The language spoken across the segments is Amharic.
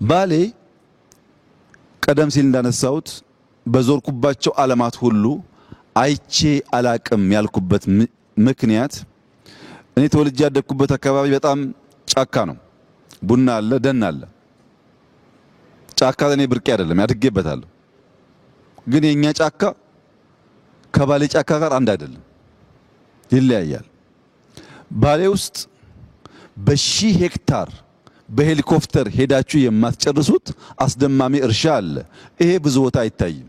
ባሌ ቀደም ሲል እንዳነሳሁት በዞርኩባቸው ዓለማት ሁሉ አይቼ አላቅም ያልኩበት ምክንያት እኔ ተወልጄ ያደግኩበት አካባቢ በጣም ጫካ ነው። ቡና አለ፣ ደን አለ። ጫካ ለኔ ብርቅ አይደለም፣ ያድጌበታለሁ። ግን የኛ ጫካ ከባሌ ጫካ ጋር አንድ አይደለም፣ ይለያያል። ባሌ ውስጥ በሺህ ሄክታር በሄሊኮፕተር ሄዳችሁ የማትጨርሱት አስደማሚ እርሻ አለ። ይሄ ብዙ ቦታ አይታይም።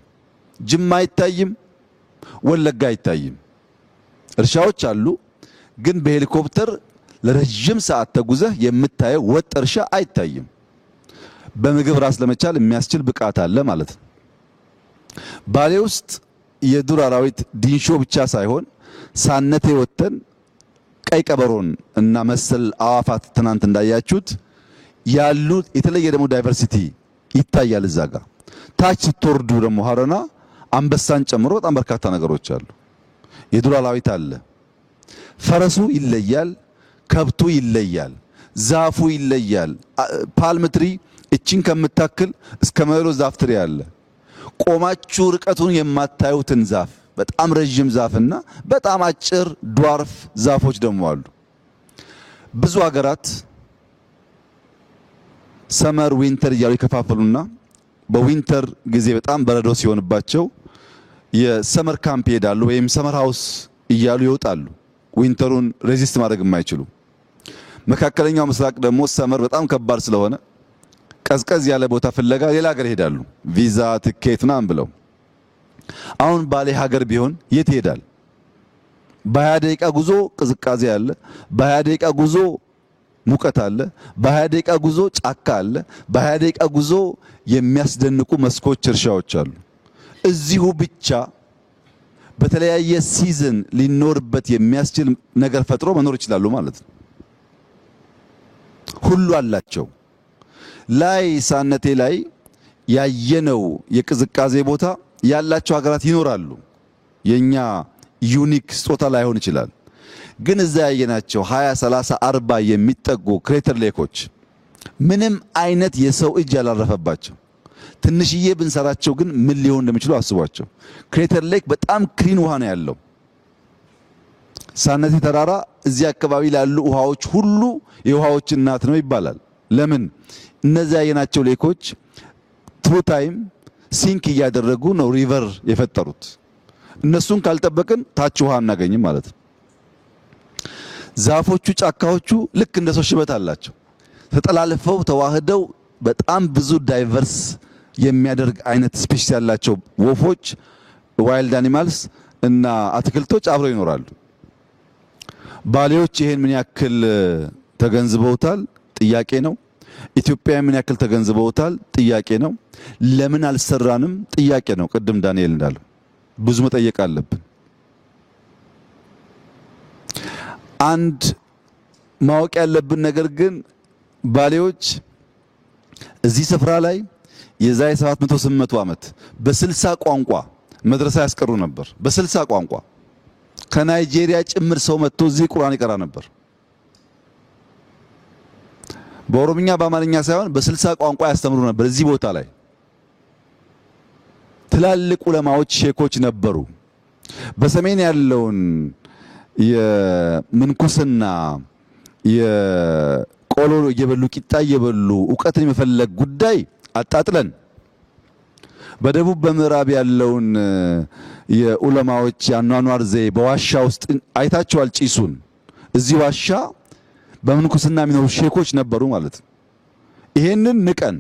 ጅማ አይታይም፣ ወለጋ አይታይም። እርሻዎች አሉ፣ ግን በሄሊኮፕተር ለረጅም ሰዓት ተጉዘህ የምታየው ወጥ እርሻ አይታይም። በምግብ ራስ ለመቻል የሚያስችል ብቃት አለ ማለት ነው። ባሌ ውስጥ የዱር አራዊት ዲንሾ ብቻ ሳይሆን ሳነቴ ወተን ቀይ ቀበሮን እና መሰል አዋፋት ትናንት እንዳያችሁት ያሉ የተለየ ደግሞ ዳይቨርሲቲ ይታያል። እዛ ጋር ታች ስትወርዱ ደግሞ ሀረና አንበሳን ጨምሮ በጣም በርካታ ነገሮች አሉ። የዱር አራዊት አለ። ፈረሱ ይለያል፣ ከብቱ ይለያል፣ ዛፉ ይለያል። ፓልም ትሪ እቺን ከምታክል እስከ መሎ ዛፍ ትሪ አለ። ቆማችሁ ርቀቱን የማታዩትን ዛፍ በጣም ረጅም ዛፍና በጣም አጭር ዷርፍ ዛፎች ደግሞ አሉ። ብዙ ሀገራት ሰመር ዊንተር እያሉ ይከፋፈሉና በዊንተር ጊዜ በጣም በረዶ ሲሆንባቸው የሰመር ካምፕ ይሄዳሉ ወይም ሰመር ሃውስ እያሉ ይወጣሉ። ዊንተሩን ሬዚስት ማድረግ የማይችሉ መካከለኛው ምስራቅ ደግሞ ሰመር በጣም ከባድ ስለሆነ ቀዝቀዝ ያለ ቦታ ፍለጋ ሌላ ሀገር ይሄዳሉ፣ ቪዛ ትኬት ምናምን ብለው። አሁን ባሌ ሀገር ቢሆን የት ይሄዳል? በ20 ደቂቃ ጉዞ ቅዝቃዜ አለ፣ በ20 ደቂቃ ጉዞ ሙቀት አለ፣ በ20 ደቂቃ ጉዞ ጫካ አለ፣ በ20 ደቂቃ ጉዞ የሚያስደንቁ መስኮች እርሻዎች አሉ። እዚሁ ብቻ በተለያየ ሲዝን ሊኖርበት የሚያስችል ነገር ፈጥሮ መኖር ይችላሉ ማለት ነው። ሁሉ አላቸው። ላይ ሳነቴ ላይ ያየነው የቅዝቃዜ ቦታ ያላቸው ሀገራት ይኖራሉ። የኛ ዩኒክ ስጦታ ላይሆን ይችላል። ግን እዛ ያየናቸው 20 30 40 የሚጠጉ ክሬተር ሌኮች ምንም አይነት የሰው እጅ ያላረፈባቸው ትንሽዬ ብንሰራቸው ግን ምን ሊሆን እንደሚችሉ አስቧቸው። ክሬተር ሌክ በጣም ክሊን ውሃ ነው ያለው። ሳነቴ ተራራ እዚህ አካባቢ ላሉ ውሃዎች ሁሉ የውሃዎች እናት ነው ይባላል። ለምን? እነዚያ ያየናቸው ሌኮች ትሩ ታይም ሲንክ እያደረጉ ነው ሪቨር የፈጠሩት። እነሱን ካልጠበቅን ታች ውሃ እናገኝም ማለት ነው። ዛፎቹ፣ ጫካዎቹ ልክ እንደ ሰው ሽበት አላቸው። ተጠላልፈው ተዋህደው በጣም ብዙ ዳይቨርስ የሚያደርግ አይነት ስፔሺስ ያላቸው ወፎች፣ ዋይልድ አኒማልስ እና አትክልቶች አብረው ይኖራሉ። ባሌዎች ይሄን ምን ያክል ተገንዝበውታል? ጥያቄ ነው። ኢትዮጵያ ምን ያክል ተገንዝበውታል? ጥያቄ ነው። ለምን አልሰራንም? ጥያቄ ነው። ቅድም ዳንኤል እንዳለው ብዙ መጠየቅ አለብን። አንድ ማወቅ ያለብን ነገር ግን ባሌዎች እዚህ ስፍራ ላይ የዛሬ 700 800 ዓመት በ60 ቋንቋ መድረሳ ያስቀሩ ነበር። በ60 ቋንቋ ከናይጄሪያ ጭምር ሰው መጥቶ እዚህ ቁርአን ይቀራ ነበር። በኦሮምኛ በአማርኛ ሳይሆን በ60 ቋንቋ ያስተምሩ ነበር። እዚህ ቦታ ላይ ትላልቅ ዑለማዎች፣ ሼኮች ነበሩ። በሰሜን ያለውን የምንኩስና የቆሎ እየበሉ ቂጣ እየበሉ ዕውቀትን የመፈለግ ጉዳይ አጣጥለን በደቡብ በምዕራብ ያለውን የዑለማዎች ያኗኗር ዘይ በዋሻ ውስጥ አይታቸዋል። ጪሱን እዚህ ዋሻ በምንኩስና የሚኖሩ ሼኮች ነበሩ ማለት ነው። ይሄንን ንቀን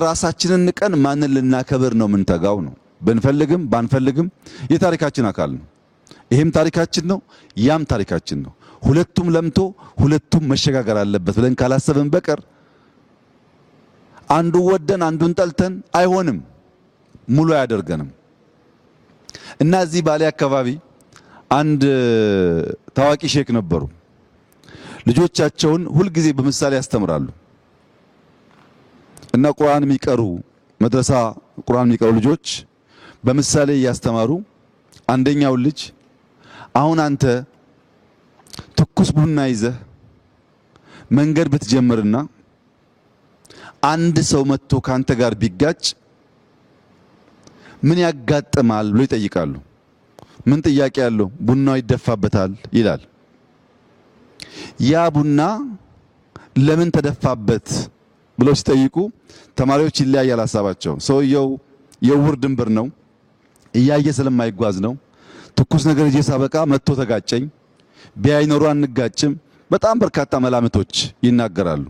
ራሳችንን ንቀን ማንን ልናከብር ነው ምንተጋው ነው? ብንፈልግም ባንፈልግም የታሪካችን አካል ነው። ይሄም ታሪካችን ነው፣ ያም ታሪካችን ነው። ሁለቱም ለምቶ ሁለቱም መሸጋገር አለበት ብለን ካላሰብን በቀር አንዱ ወደን አንዱን ጠልተን አይሆንም፣ ሙሉ አያደርገንም። እና እዚህ ባሌ አካባቢ አንድ ታዋቂ ሼክ ነበሩ። ልጆቻቸውን ሁል ጊዜ በምሳሌ ያስተምራሉ። እና ቁርአን የሚቀሩ መድረሳ ቁርአን የሚቀሩ ልጆች በምሳሌ ያስተማሩ አንደኛው ልጅ አሁን አንተ ትኩስ ቡና ይዘህ መንገድ ብትጀምርና አንድ ሰው መጥቶ ካንተ ጋር ቢጋጭ ምን ያጋጥማል ብሎ ይጠይቃሉ። ምን ጥያቄ ያለው? ቡናው ይደፋበታል ይላል። ያ ቡና ለምን ተደፋበት ብሎ ሲጠይቁ ተማሪዎች ይለያያል ሐሳባቸው። ሰውየው የውር ድንብር ነው፣ እያየ ስለማይጓዝ ነው። ትኩስ ነገር ይዤ ሳበቃ መጥቶ ተጋጨኝ፣ ቢያይ ኖሮ አንጋጭም። በጣም በርካታ መላምቶች ይናገራሉ።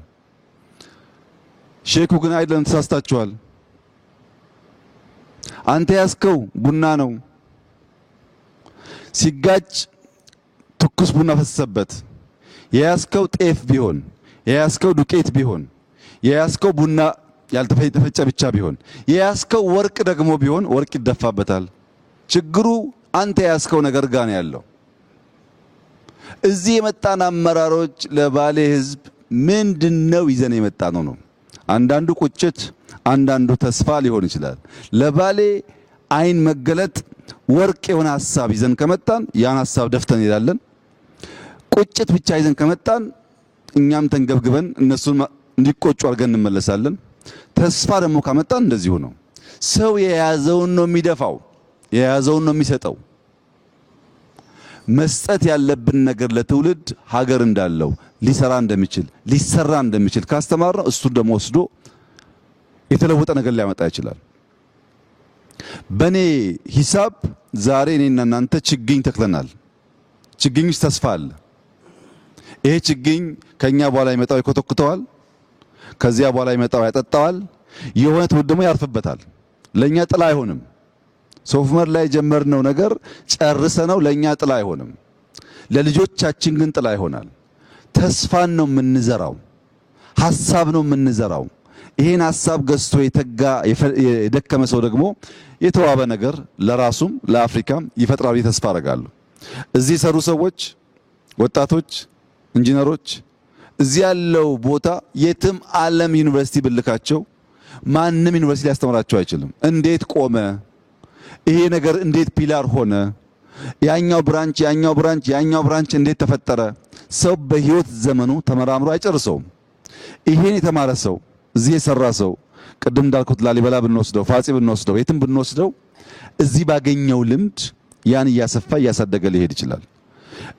ሼኩ ግን አይደለም፣ ተሳስታችኋል። አንተ ያስከው ቡና ነው። ሲጋጭ ትኩስ ቡና ፈሰሰበት። የያስከው ጤፍ ቢሆን፣ የያስከው ዱቄት ቢሆን፣ የያስከው ቡና ያልተፈጨ ብቻ ቢሆን፣ የያስከው ወርቅ ደግሞ ቢሆን ወርቅ ይደፋበታል። ችግሩ አንተ የያስከው ነገር ጋር ነው ያለው። እዚህ የመጣን አመራሮች ለባሌ ህዝብ ምንድነው ይዘን የመጣ ነው? አንዳንዱ ቁጭት፣ አንዳንዱ ተስፋ ሊሆን ይችላል። ለባሌ አይን መገለጥ ወርቅ የሆነ ሐሳብ ይዘን ከመጣን ያን ሐሳብ ደፍተን እንሄዳለን። ቁጭት ብቻ ይዘን ከመጣን እኛም ተንገብግበን እነሱን እንዲቆጩ አድርገን እንመለሳለን። ተስፋ ደግሞ ካመጣን እንደዚሁ ነው። ሰው የያዘውን ነው የሚደፋው፣ የያዘውን ነው የሚሰጠው። መስጠት ያለብን ነገር ለትውልድ ሀገር እንዳለው ሊሰራ እንደሚችል ሊሰራ እንደሚችል ካስተማር ነው። እሱ ደግሞ ወስዶ የተለወጠ ነገር ሊያመጣ ይችላል። በኔ ሂሳብ ዛሬ እኔና እናንተ ችግኝ ተክለናል። ችግኝ ውስጥ ተስፋ አለ። ይሄ ችግኝ ከኛ በኋላ ይመጣው ይኮተኩተዋል፣ ከዚያ በኋላ ይመጣው ያጠጣዋል። የሆነ ትውልድ ደግሞ ያርፍበታል። ለኛ ጥላ አይሆንም። ሶፍመር ላይ ጀመርነው ነገር ጨርሰነው ለኛ ጥላ አይሆንም። ለልጆቻችን ግን ጥላ ይሆናል። ተስፋን ነው የምንዘራው፣ ሐሳብ ነው የምንዘራው። ይሄን ሐሳብ ገዝቶ የተጋ የደከመ ሰው ደግሞ የተዋበ ነገር ለራሱም ለአፍሪካም ይፈጥራል። ተስፋ አደርጋለሁ። እዚህ ሰሩ ሰዎች፣ ወጣቶች፣ ኢንጂነሮች እዚህ ያለው ቦታ የትም ዓለም ዩኒቨርሲቲ ብልካቸው ማንም ዩኒቨርሲቲ ሊያስተምራቸው አይችልም። እንዴት ቆመ ይሄ ነገር? እንዴት ፒላር ሆነ? ያኛው ብራንች እንዴት ተፈጠረ? ሰው በህይወት ዘመኑ ተመራምሮ አይጨርሰውም። ይሄን የተማረ ሰው እዚህ የሰራ ሰው ቅድም እንዳልኩት ላሊበላ ብንወስደው፣ ፋጺ ብንወስደው፣ የትም ብንወስደው እዚህ ባገኘው ልምድ ያን እያሰፋ እያሳደገ ሊሄድ ይችላል።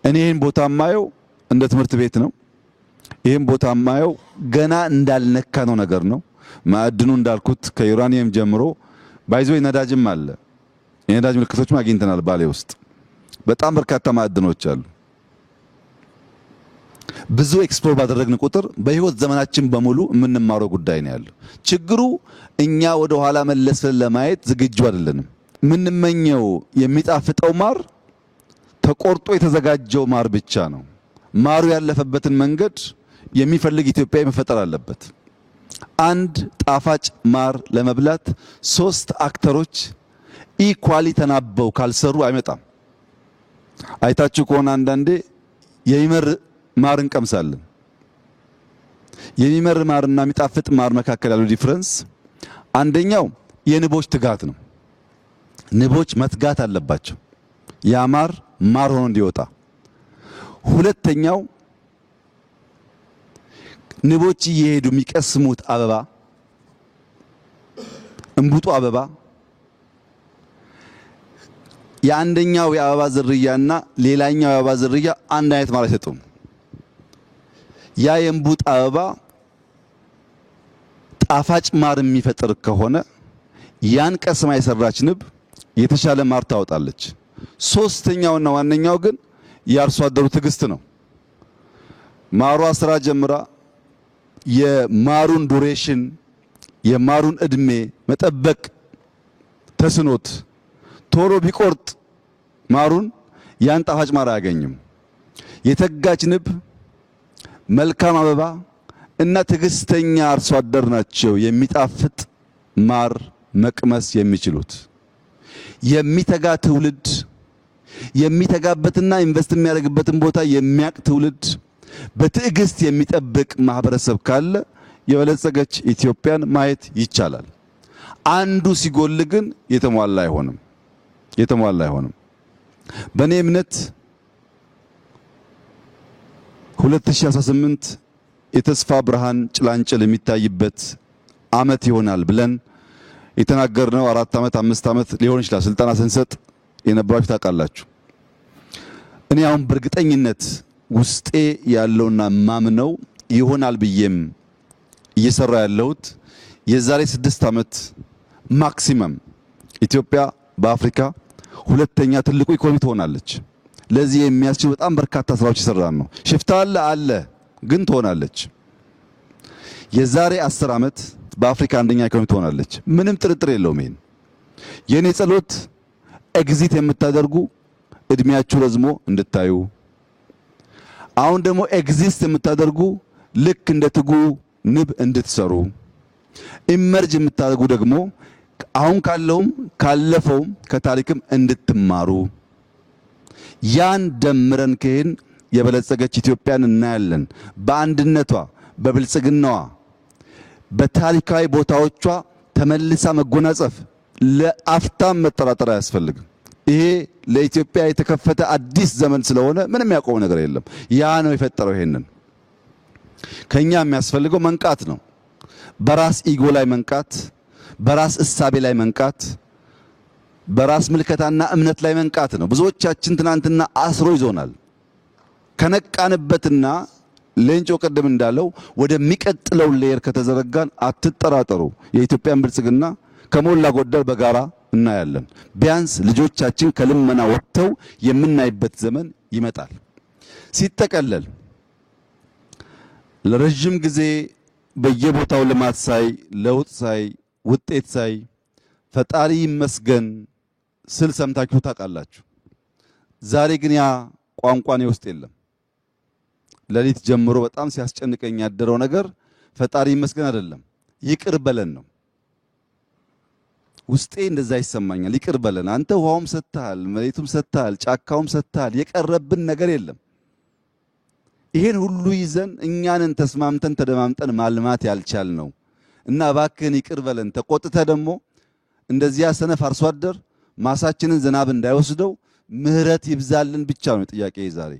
እኔ ይሄን ቦታ ማየው እንደ ትምህርት ቤት ነው። ይሄን ቦታ ማየው ገና እንዳልነካ ነው ነገር ነው። ማዕድኑ እንዳልኩት ከዩራኒየም ጀምሮ ባይዞ ነዳጅም አለ። የነዳጅ ምልክቶችም አግኝተናል። ባሌ ውስጥ በጣም በርካታ ማዕድኖች አሉ። ብዙ ኤክስፕሎር ባደረግን ቁጥር በህይወት ዘመናችን በሙሉ የምንማረው ጉዳይ ነው ያለው። ችግሩ እኛ ወደ ኋላ መለስ ለማየት ዝግጁ አይደለንም። የምንመኘው የሚጣፍጠው ማር ተቆርጦ የተዘጋጀው ማር ብቻ ነው። ማሩ ያለፈበትን መንገድ የሚፈልግ ኢትዮጵያዊ መፈጠር አለበት። አንድ ጣፋጭ ማር ለመብላት 3 አክተሮች ኢኳሊ ተናበው ካልሰሩ አይመጣም። አይታችሁ ከሆነ አንዳንዴ የሚመር ማር እንቀምሳለን። የሚመር ማርና የሚጣፍጥ ማር መካከል ያለው ዲፈረንስ አንደኛው የንቦች ትጋት ነው። ንቦች መትጋት አለባቸው ያ ማር ሆኖ እንዲወጣ። ሁለተኛው ንቦች እየሄዱ የሚቀስሙት አበባ፣ እንቡጡ አበባ የአንደኛው የአበባ ዝርያና ሌላኛው የአበባ ዝርያ አንድ አይነት ማር አይሰጡም። ያ የእንቡጥ አበባ ጣፋጭ ማር የሚፈጥር ከሆነ ያን ቀስማ የሰራች ንብ የተሻለ ማር ታወጣለች። ሶስተኛውና ዋነኛው ግን የአርሶ አደሩ ትዕግስት ነው። ማሯ ስራ ጀምራ የማሩን ዱሬሽን የማሩን እድሜ መጠበቅ ተስኖት ቶሎ ቢቆርጥ ማሩን ያን ጣፋጭ ማር አያገኝም። የተጋች ንብ፣ መልካም አበባ እና ትዕግስተኛ አርሶ አደር ናቸው የሚጣፍጥ ማር መቅመስ የሚችሉት። የሚተጋ ትውልድ የሚተጋበትና ኢንቨስት የሚያደርግበትን ቦታ የሚያቅ ትውልድ በትዕግስት የሚጠብቅ ማህበረሰብ ካለ የበለጸገች ኢትዮጵያን ማየት ይቻላል። አንዱ ሲጎል ግን የተሟላ አይሆንም። በእኔ እምነት 2018 የተስፋ ብርሃን ጭላንጭል የሚታይበት ዓመት ይሆናል ብለን የተናገርነው 4 ዓመት 5 ዓመት ሊሆን ይችላል። ስልጠና ስንሰጥ የነበራችሁ ታውቃላችሁ። እኔ አሁን በእርግጠኝነት ውስጤ ያለውና ማምነው ይሆናል ብዬም እየሰራ ያለሁት የዛሬ 6 ዓመት ማክሲመም ኢትዮጵያ በአፍሪካ ሁለተኛ ትልቁ ኢኮኖሚ ትሆናለች። ለዚህ የሚያስችሉ በጣም በርካታ ስራዎች ይሰራል ነው። ሽፍታ አለ ግን ትሆናለች። የዛሬ 10 ዓመት በአፍሪካ አንደኛ ኢኮኖሚ ትሆናለች። ምንም ጥርጥር የለውም። ይሄን የኔ ጸሎት ኤግዚት የምታደርጉ እድሜያችሁ ረዝሞ እንድታዩ፣ አሁን ደግሞ ኤግዚስት የምታደርጉ ልክ እንደ ትጉ ንብ እንድትሰሩ፣ ኢመርጅ የምታደርጉ ደግሞ አሁን ካለውም ካለፈውም ከታሪክም እንድትማሩ፣ ያን ደምረን ከሄን የበለጸገች ኢትዮጵያን እናያለን። በአንድነቷ በብልጽግናዋ በታሪካዊ ቦታዎቿ ተመልሳ መጎናጸፍ ለአፍታም መጠራጠር አያስፈልግም። ይሄ ለኢትዮጵያ የተከፈተ አዲስ ዘመን ስለሆነ ምንም ያቆመው ነገር የለም። ያ ነው የፈጠረው። ይሄንን ከኛ የሚያስፈልገው መንቃት ነው። በራስ ኢጎ ላይ መንቃት፣ በራስ እሳቤ ላይ መንቃት፣ በራስ ምልከታና እምነት ላይ መንቃት ነው። ብዙዎቻችን ትናንትና አስሮ ይዞናል። ከነቃንበትና ሌንጮ ቀደም እንዳለው ወደሚቀጥለው ሌየር ከተዘረጋን አትጠራጠሩ፣ የኢትዮጵያን ብልጽግና ከሞላ ጎደል በጋራ እናያለን። ቢያንስ ልጆቻችን ከልመና ወጥተው የምናይበት ዘመን ይመጣል። ሲጠቀለል ለረጅም ጊዜ በየቦታው ልማት ሳይ፣ ለውጥ ሳይ፣ ውጤት ሳይ ፈጣሪ ይመስገን ስል ሰምታችሁ ታውቃላችሁ። ዛሬ ግን ያ ቋንቋ ነው ውስጥ የለም። ለሊት ጀምሮ በጣም ሲያስጨንቀኝ ያደረው ነገር ፈጣሪ ይመስገን አይደለም፣ ይቅር በለን ነው። ውስጤ እንደዛ ይሰማኛል። ይቅር በለን አንተ ውሃውም ሰጥተሃል፣ መሬቱም ሰጥተሃል፣ ጫካውም ሰጥተሃል፣ የቀረብን ነገር የለም። ይሄን ሁሉ ይዘን እኛንን ተስማምተን ተደማምጠን ማልማት ያልቻል ነው እና እባክህን ይቅር በለን። ተቆጥተ ደግሞ እንደዚያ ሰነፍ አርሶ አደር ማሳችንን ዝናብ እንዳይወስደው ምህረት ይብዛልን ብቻ ነው ጥያቄ ዛሬ።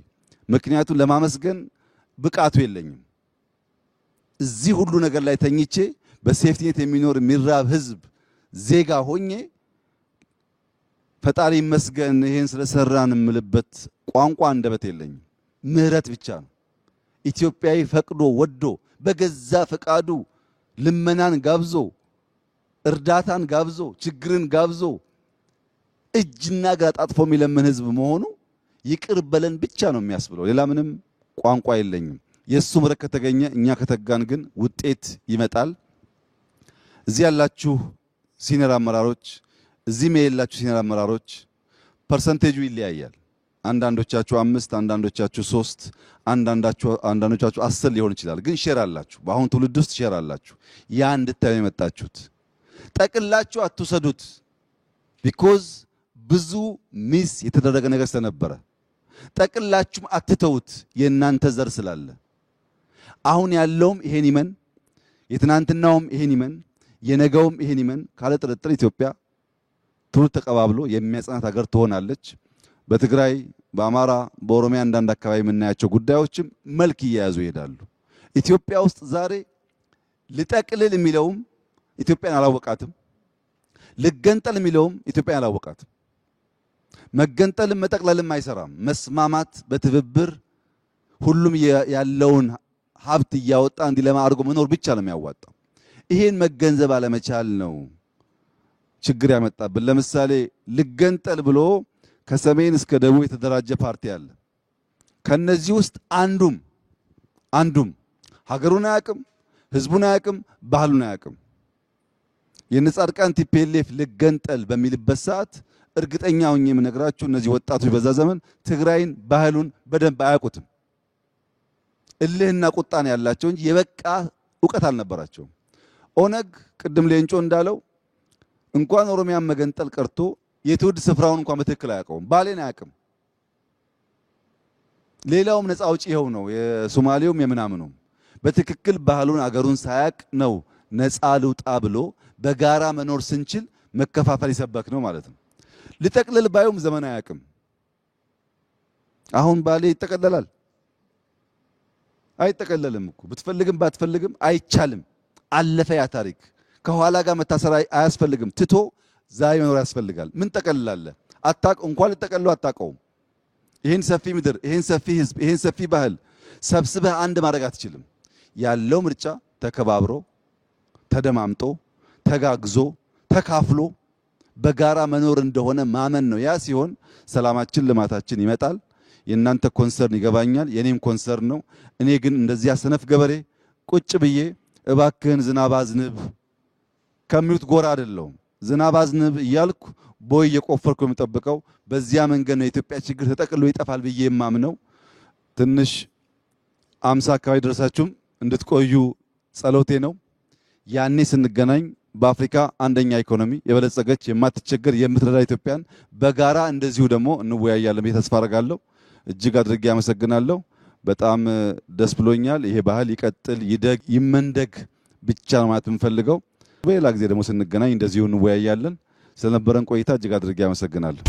ምክንያቱም ለማመስገን ብቃቱ የለኝም። እዚህ ሁሉ ነገር ላይ ተኝቼ በሴፍቲኔት የሚኖር የሚራብ ህዝብ ዜጋ ሆኜ ፈጣሪ ይመስገን ይሄን ስለሰራን የምልበት ቋንቋ አንደበት የለኝም። ምህረት ብቻ ነው። ኢትዮጵያዊ ፈቅዶ ወዶ በገዛ ፈቃዱ ልመናን ጋብዞ እርዳታን ጋብዞ ችግርን ጋብዞ እጅና እግር አጣጥፎ የሚለምን ህዝብ መሆኑ ይቅር በለን ብቻ ነው የሚያስብለው። ሌላ ምንም ቋንቋ የለኝም። የሱ ምሕረት ከተገኘ እኛ ከተጋን ግን ውጤት ይመጣል። እዚህ ያላችሁ ሲኒየር አመራሮች፣ እዚህ የሌላችሁ ሲኒየር አመራሮች ፐርሰንቴጁ ይለያያል። አንዳንዶቻችሁ 5፣ አንዳንዶቻችሁ 3፣ አንዳንዶቻችሁ 10 ሊሆን ይችላል። ግን ሼር አላችሁ። በአሁን ትውልድ ውስጥ ሼር አላችሁ። ያ እንድታዩ የመጣችሁት ጠቅላችሁ አትውሰዱት። ቢኮዝ ብዙ ሚስ የተደረገ ነገር ስለነበረ ጠቅላችሁም አትተውት። የእናንተ ዘር ስላለ አሁን ያለውም ይሄን ይመን፣ የትናንትናውም ይሄን ይመን፣ የነገውም ይሄን ይመን። ካለ ጥርጥር ኢትዮጵያ ትውልድ ተቀባብሎ የሚያጸናት ሀገር ትሆናለች። በትግራይ፣ በአማራ፣ በኦሮሚያ አንዳንድ አካባቢ የምናያቸው ጉዳዮችም መልክ እየያዙ ይሄዳሉ። ኢትዮጵያ ውስጥ ዛሬ ልጠቅልል የሚለውም ኢትዮጵያን አላወቃትም፣ ልገንጠል የሚለውም ኢትዮጵያን አላወቃትም። መገንጠልም መጠቅለልም አይሰራም። መስማማት፣ በትብብር ሁሉም ያለውን ሀብት እያወጣ እንዲለማ አድርጎ መኖር ብቻ ነው የሚያዋጣው። ይሄን መገንዘብ አለመቻል ነው ችግር ያመጣብን። ለምሳሌ ልገንጠል ብሎ ከሰሜን እስከ ደቡብ የተደራጀ ፓርቲ አለ። ከነዚህ ውስጥ አንዱም ሀገሩን አያውቅም፣ ህዝቡን አያውቅም፣ ባህሉን አያውቅም። የነጻድቃን ቲፒኤልኤፍ ልገንጠል በሚልበት ሰዓት እርግጠኛ ሆኜ የምነግራችሁ እነዚህ ወጣቶች በዛ ዘመን ትግራይን ባህሉን በደንብ አያውቁትም። እልህና ቁጣን ያላቸው እንጂ የበቃ ዕውቀት አልነበራቸውም። ኦነግ ቅድም ሌንጮ እንዳለው እንኳን ኦሮሚያን መገንጠል ቀርቶ የትውልድ ስፍራውን እንኳን በትክክል አያውቀውም። ባሌን አያውቅም። ሌላውም ነፃ አውጪ ይኸው ነው፣ የሶማሌውም የምናምኑም በትክክል ባህሉን አገሩን ሳያውቅ ነው ነፃ ልውጣ ብሎ በጋራ መኖር ስንችል መከፋፈል ይሰበክ ነው ማለት ነው። ልጠቅልል ባዩም ዘመን አያውቅም። አሁን ባሌ ይጠቀለላል? አይጠቀለልም እኮ ብትፈልግም ባትፈልግም አይቻልም። አለፈ ያ ታሪክ። ከኋላ ጋር መታሰር አያስፈልግም። ትቶ ዛሬ መኖር ያስፈልጋል። ምን ጠቀልላለህ? እንኳን ልጠቀልለው አታውቀውም። ይህን ሰፊ ምድር፣ ይህን ሰፊ ህዝብ፣ ይህን ሰፊ ባህል ሰብስበህ አንድ ማድረግ አትችልም። ያለው ምርጫ ተከባብሮ ተደማምጦ ተጋግዞ ተካፍሎ በጋራ መኖር እንደሆነ ማመን ነው። ያ ሲሆን ሰላማችን፣ ልማታችን ይመጣል። የእናንተ ኮንሰርን ይገባኛል፣ የኔም ኮንሰርን ነው። እኔ ግን እንደዚያ ሰነፍ ገበሬ ቁጭ ብዬ እባክህን ዝናብ አዝንብ ከሚሉት ጎራ አይደለሁም። ዝናብ አዝንብ እያልኩ ቦይ እየቆፈርኩ የምጠብቀው በዚያ መንገድ ነው የኢትዮጵያ ችግር ተጠቅሎ ይጠፋል ብዬ የማምነው። ትንሽ 50 አካባቢ ደረሳችሁም እንድትቆዩ ጸሎቴ ነው። ያኔ ስንገናኝ በአፍሪካ አንደኛ ኢኮኖሚ የበለጸገች የማትቸገር የምትረዳ ኢትዮጵያን በጋራ እንደዚሁ ደግሞ እንወያያለን ብዬ ተስፋ አደርጋለሁ። እጅግ አድርጌ አመሰግናለሁ። በጣም ደስ ብሎኛል። ይሄ ባህል ይቀጥል፣ ይደግ፣ ይመንደግ ብቻ ነው ማለት የምፈልገው። በሌላ ጊዜ ደግሞ ስንገናኝ እንደዚሁ እንወያያለን። ስለነበረን ቆይታ እጅግ አድርጌ አመሰግናለሁ።